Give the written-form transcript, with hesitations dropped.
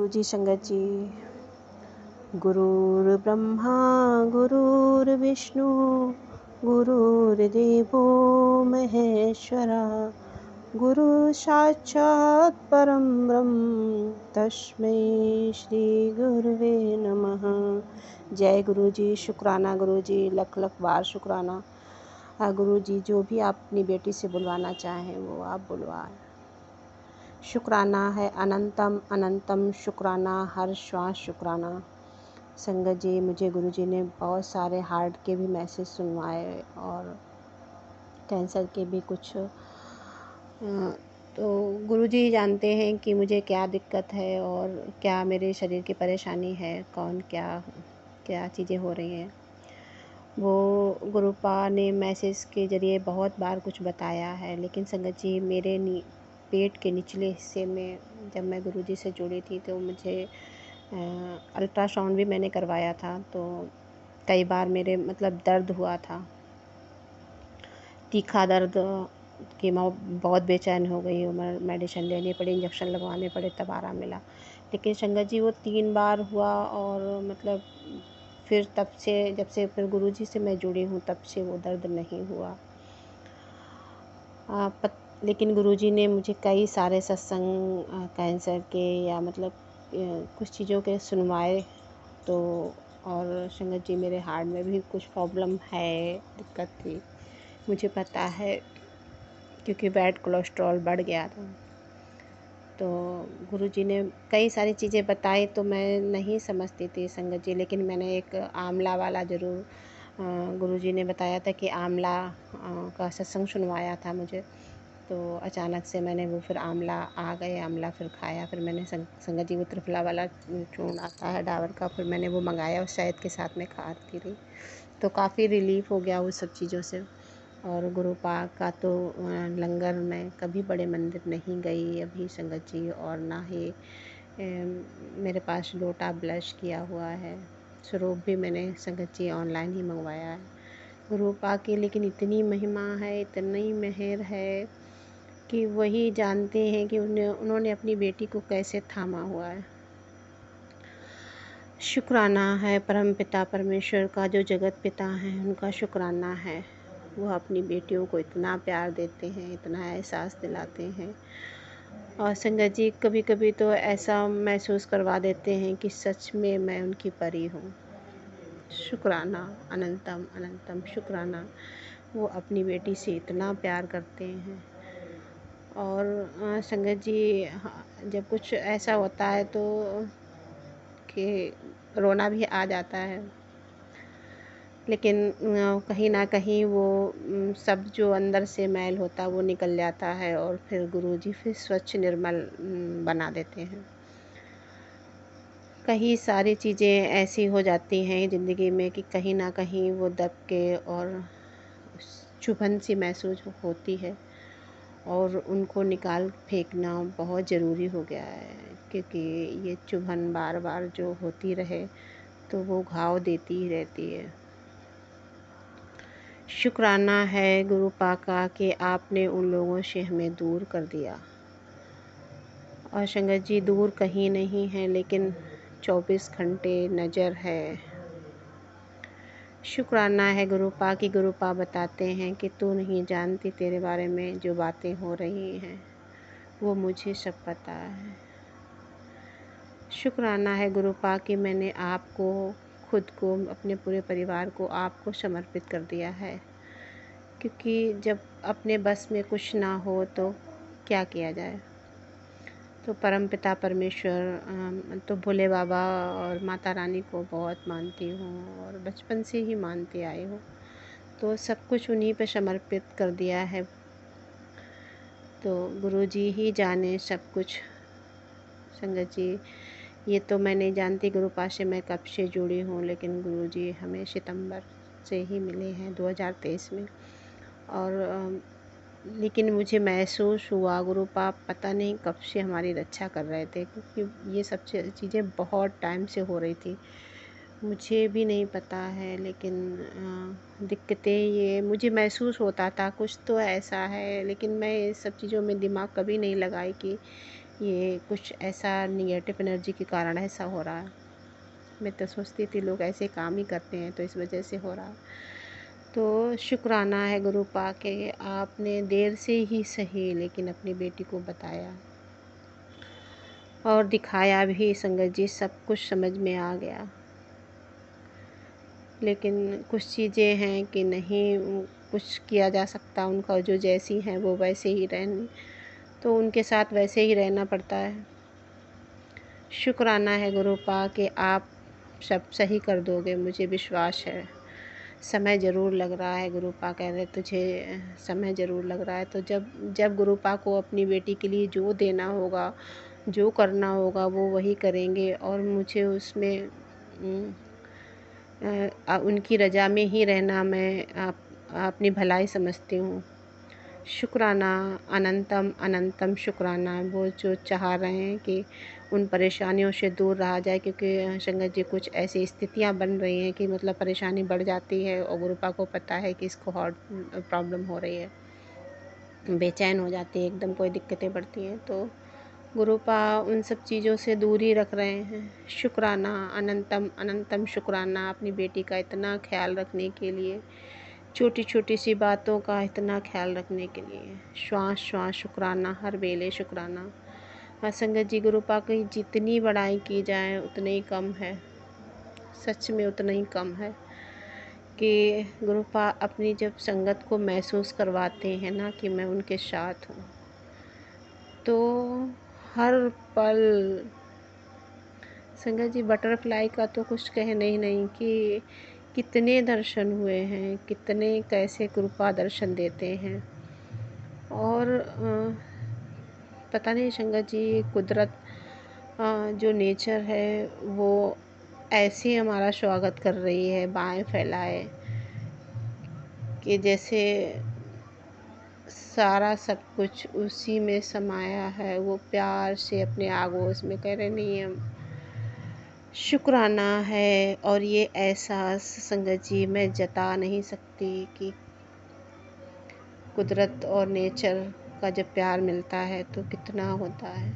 गुरुजी संगत जी। गुरुर्ब्रह्मा गुरुर्विष्णु गुरुर्देवो महेश्वरा गुरु साक्षात् परं ब्रह्म तस्मै श्री गुरुवे नमः। जय गुरुजी। शुक्राना गुरुजी, लख लख बार शुक्राना। गुरुजी, जो भी आप अपनी बेटी से बुलवाना चाहें वो आप बुलवाएं। शुक्राना है अनंतम अनंतम शुक्राना, हर श्वास शुक्राना। संगत जी, मुझे गुरुजी ने बहुत सारे हार्ट के भी मैसेज सुनवाए और कैंसर के भी कुछ। तो गुरुजी जानते हैं कि मुझे क्या दिक्कत है और क्या मेरे शरीर की परेशानी है, कौन क्या क्या चीज़ें हो रही हैं। वो गुरुपा ने मैसेज के ज़रिए बहुत बार कुछ बताया है, लेकिन संगत जी मेरे पेट के निचले हिस्से में जब मैं गुरुजी से जुड़ी थी तो मुझे अल्ट्रासाउंड भी मैंने करवाया था, तो कई बार मेरे दर्द हुआ था, तीखा दर्द कि मैं बहुत बेचैन हो गई हूँ। मैं मेडिसिन लेनी पड़ी, इंजेक्शन लगवाने पड़े, तब आराम मिला। लेकिन संगत जी वो 3 बार हुआ और फिर तब से जब से फिर गुरुजी से मैं जुड़ी हूँ तब से वो दर्द नहीं हुआ। लेकिन गुरुजी ने मुझे कई सारे सत्संग कैंसर के या कुछ चीज़ों के सुनवाए। तो और संगत जी मेरे हार्ट में भी कुछ प्रॉब्लम है, दिक्कत थी, मुझे पता है, क्योंकि बैड कोलेस्ट्रॉल बढ़ गया था। तो गुरुजी ने कई सारी चीज़ें बताई तो मैं नहीं समझती थी संगत जी, लेकिन मैंने एक आंवला वाला ज़रूर गुरुजी ने बताया था कि आंवला का सत्संग सुनवाया था मुझे। तो अचानक से मैंने वो फिर आंवला आ गए, आंवला फिर खाया। फिर मैंने संगत जी वो त्रिफला वाला चूर्ण आता है डाबर का, फिर मैंने वो मंगाया और शहद के साथ में खाती रही, तो काफ़ी रिलीफ हो गया उस सब चीज़ों से। और गुरुपा का तो लंगर मैं कभी बड़े मंदिर नहीं गई अभी संगत जी, और ना ही मेरे पास लोटा ब्लश किया हुआ है। स्वरूप भी मैंने संगत जी ऑनलाइन ही मंगवाया है गुरुपा की। लेकिन इतनी महिमा है, इतनी मेहर है कि वही जानते हैं कि उन्होंने अपनी बेटी को कैसे थामा हुआ है। शुक्राना है परम पिता परमेश्वर का, जो जगत पिता हैं उनका शुक्राना है। वो अपनी बेटियों को इतना प्यार देते हैं, इतना एहसास दिलाते हैं। और संगत जी कभी कभी तो ऐसा महसूस करवा देते हैं कि सच में मैं उनकी परी हूँ। शुक्राना अनंतम अनंतम शुक्राना। वो अपनी बेटी से इतना प्यार करते हैं। और संगत जी जब कुछ ऐसा होता है तो कि रोना भी आ जाता है, लेकिन कहीं ना कहीं वो सब जो अंदर से मैल होता है वो निकल जाता है और फिर गुरुजी फिर स्वच्छ निर्मल बना देते हैं। कई सारी चीज़ें ऐसी हो जाती हैं ज़िंदगी में कि कहीं ना कहीं वो दब के और चुभन सी महसूस होती है, और उनको निकाल फेंकना बहुत ज़रूरी हो गया है, क्योंकि ये चुभन बार बार जो होती रहे तो वो घाव देती ही रहती है। शुक्राना है गुरुपा का कि आपने उन लोगों से हमें दूर कर दिया। और संगत जी दूर कहीं नहीं है, लेकिन 24 घंटे नज़र है। शुक्राना है गुरुपा की गुरुपा बताते हैं कि तू नहीं जानती, तेरे बारे में जो बातें हो रही हैं वो मुझे सब पता है। शुक्राना है गुरुपा कि मैंने आपको, खुद को, अपने पूरे परिवार को आपको समर्पित कर दिया है, क्योंकि जब अपने बस में कुछ ना हो तो क्या किया जाए। तो परमपिता परमेश्वर तो भोले बाबा और माता रानी को बहुत मानती हूँ और बचपन से ही मानती आई हूँ, तो सब कुछ उन्हीं पे समर्पित कर दिया है। तो गुरुजी ही जाने सब कुछ। संगत जी ये तो मैं नहीं जानती गुरुपा से मैं कब से जुड़ी हूँ, लेकिन गुरुजी हमें सितंबर से ही मिले हैं 2023 में। और लेकिन मुझे महसूस हुआ गुरुपा पता नहीं कब से हमारी रक्षा कर रहे थे, क्योंकि ये सब चीज़ें बहुत टाइम से हो रही थी, मुझे भी नहीं पता है। लेकिन दिक्कतें ये मुझे महसूस होता था कुछ तो ऐसा है, लेकिन मैं इस सब चीज़ों में दिमाग कभी नहीं लगाई कि ये कुछ ऐसा निगेटिव एनर्जी के कारण ऐसा हो रहा है। मैं तो सोचती थी लोग ऐसे काम ही करते हैं तो इस वजह से हो रहा है। तो शुक्राना है गुरु पा के आपने देर से ही सही लेकिन अपनी बेटी को बताया और दिखाया भी। संगत जी सब कुछ समझ में आ गया, लेकिन कुछ चीज़ें हैं कि नहीं कुछ किया जा सकता। उनका जो जैसी हैं वो वैसे ही रहनी, तो उनके साथ वैसे ही रहना पड़ता है। शुक्राना है गुरु पा कि आप सब सही कर दोगे, मुझे विश्वास है। समय ज़रूर लग रहा है, गुरु पा कह रहे तुझे समय ज़रूर लग रहा है। तो जब जब गुरु पा को अपनी बेटी के लिए जो देना होगा, जो करना होगा वो वही करेंगे और मुझे उसमें उनकी रज़ा में ही रहना मैं अपनी भलाई समझती हूँ। शुक्राना, अनंतम अनंतम शुक्राना। वो जो चाह रहे हैं कि उन परेशानियों से दूर रहा जाए, क्योंकि संगत जी कुछ ऐसी स्थितियाँ बन रही हैं कि मतलब परेशानी बढ़ जाती है और गुरुपा को पता है कि इसको हार्ट प्रॉब्लम हो रही है, बेचैन हो जाती है एकदम, कोई दिक्कतें बढ़ती हैं। तो गुरुपा उन सब चीज़ों से दूर ही रख रहे हैं। शुक्राना, अनंतम अनंतम शुक्राना अपनी बेटी का इतना ख्याल रखने के लिए, छोटी छोटी सी बातों का इतना ख्याल रखने के लिए। श्वास श्वास शुक्राना, हर वेले शुक्राना। हाँ संगत जी, गुरुपा की जितनी बड़ाई की जाए उतनी ही कम है, सच में उतना ही कम है। कि गुरुपा अपनी जब संगत को महसूस करवाते हैं ना कि मैं उनके साथ हूँ, तो हर पल संगत जी बटरफ्लाई का तो कुछ कहने ही नहीं कि कितने दर्शन हुए हैं, कितने कैसे कृपा दर्शन देते हैं। और पता नहीं संगत जी कुदरत जो नेचर है वो ऐसे हमारा स्वागत कर रही है बाएं फैलाए, कि जैसे सारा सब कुछ उसी में समाया है। वो प्यार से अपने आगोश में कह रहे नहीं हम शुक्राना है। और ये एहसास संगत जी मैं जता नहीं सकती कि कुदरत और नेचर का जब प्यार मिलता है तो कितना होता है।